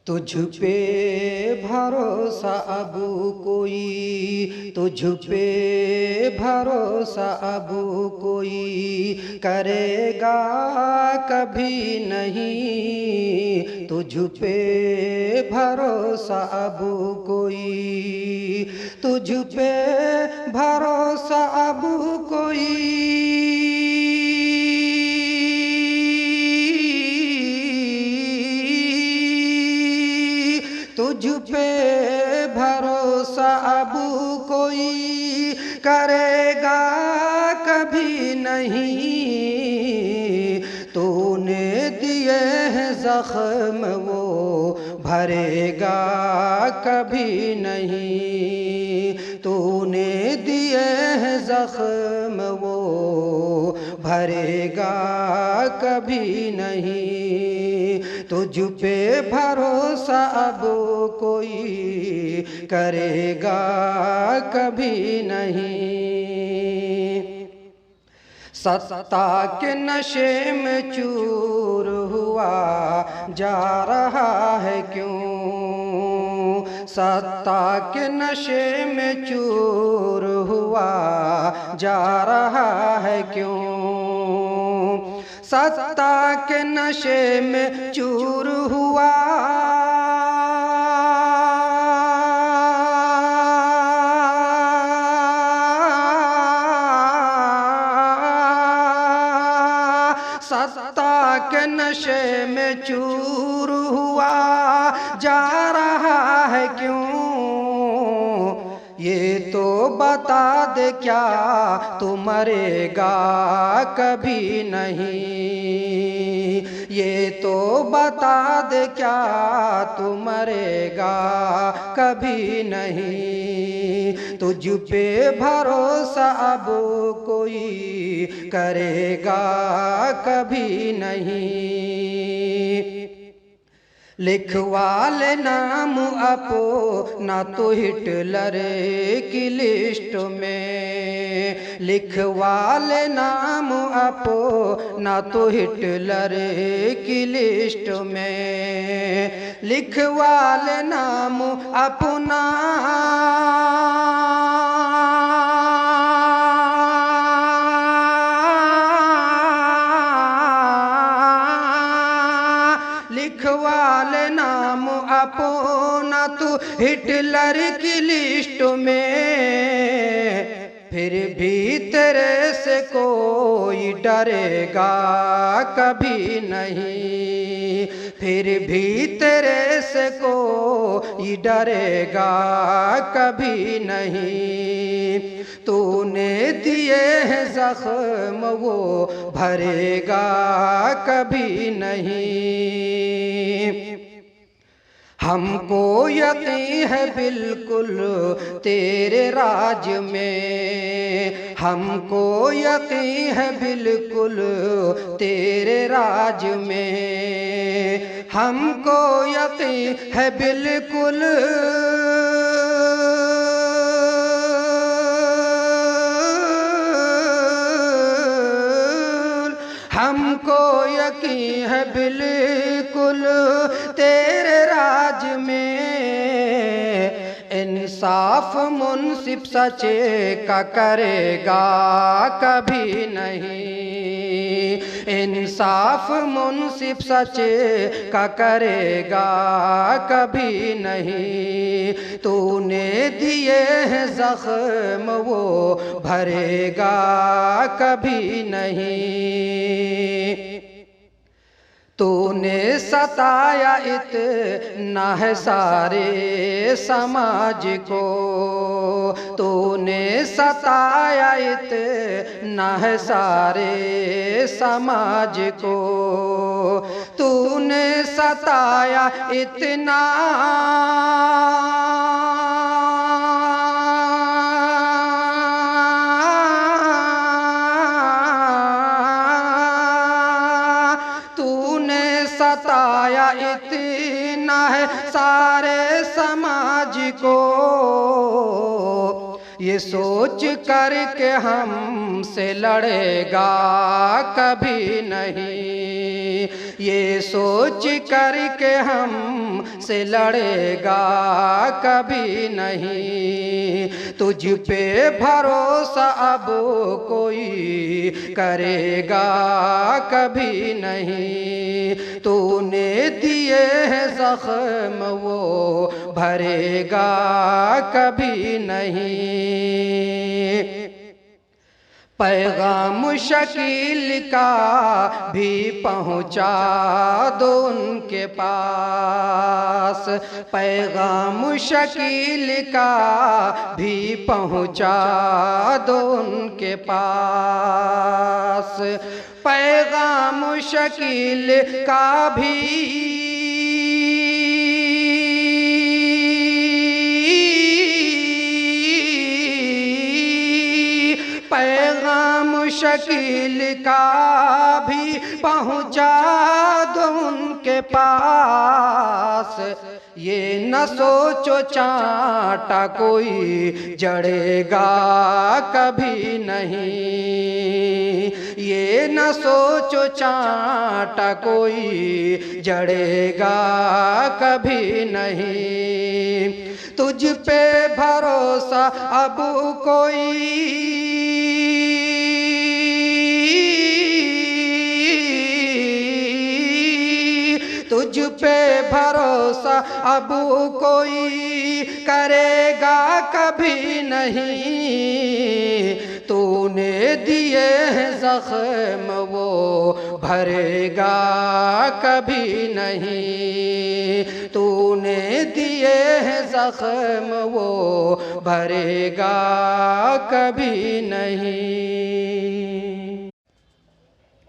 تجھ پہ بھروسہ اب کوئی، تجھ پہ بھروسہ اب کوئی کرے گا کبھی نہیں، تجھ پہ بھروسہ اب کوئی، تجھ پہ بھروسہ اب کوئی تجھ پہ بھروسہ اب کوئی کرے گا کبھی نہیں، تو نے دیے ہیں زخم وہ بھرے گا کبھی نہیں، تو نے دیے ہیں زخم وہ بھرے گا کبھی نہیں، تجھ پہ بھروسہ اب کوئی کرے گا کبھی نہیں۔ ستا کے نشے میں چور ہوا جا رہا ہے کیوں، ستا کے نشے میں چور ہوا جا رہا ہے کیوں، ستا کے نشے میں چور ہوا ستا کے نشے میں چور ہوا جا رہا ہے کیوں، یہ تو بتا دے کیا تو مرے گا کبھی نہیں، یہ تو بتا دے کیا تو مرے گا کبھی نہیں، تجھ پہ بھروسہ اب کوئی کرے گا کبھی نہیں، لکھوا لے نام اپنا تو ہٹلر کی لسٹ میں، لکھوا لے نام اپنا تو ہٹلر کی لسٹ میں، لکھوا لے نام اپنا لکھوا لے نام اپنا تو ہٹلر کی لسٹ میں، پھر بھی تیرے سے کوئی ڈرے گا کبھی نہیں، پھر بھی تیرے سے کوئی ڈرے گا کبھی نہیں، تو نے دیے ہیں زخم وہ بھرے گا کبھی نہیں، ہم کو یقین ہے بالکل تیرے راج میں، ہم کو یقین ہے بالکل تیرے راج میں، ہم کو یقین ہے بالکل ہم کو یقین ہے بالکل تیرے راج میں، انصاف منصف سچے کا کرے گا کبھی نہیں، انصاف منصف سچے کا کرے گا کبھی نہیں، تو نے دیے ہیں زخم وہ بھرے گا کبھی نہیں، تو نے ستایا اتنا ہے سارے سماج کو، تو نے ستایا اتنا ہے سارے سماج کو، تو نے ستایا اتنا ستایا اتنا ہے سارے سماج کو، یہ سوچ کر کے ہم سے لڑے گا کبھی نہیں، یہ سوچ کر کے ہم سے لڑے گا کبھی نہیں، تجھ پہ بھروسہ اب کوئی کرے گا کبھی نہیں، تو نے دیے ہیں زخم وہ بھرے گا کبھی نہیں۔ پیغام شکیل کا بھی پہنچا دو ان کے پاس، پیغام شکیل کا بھی پہنچا دو ان کے پاس، پیغام شکیل کا بھی پیغام شکیل کا بھی پہنچا دو ان کے پاس، یہ نہ سوچو چانٹا کوئی جڑے گا کبھی نہیں، یہ نہ سوچو چانٹا کوئی جڑے گا کبھی نہیں، تجھ پہ بھروسہ اب کوئی تجھ پہ بھروسہ اب کوئی کرے گا کبھی نہیں، تو نے دیے ہیں زخم وہ بھرے گا کبھی نہیں، تو نے دیے ہیں زخم وہ بھرے گا کبھی نہیں۔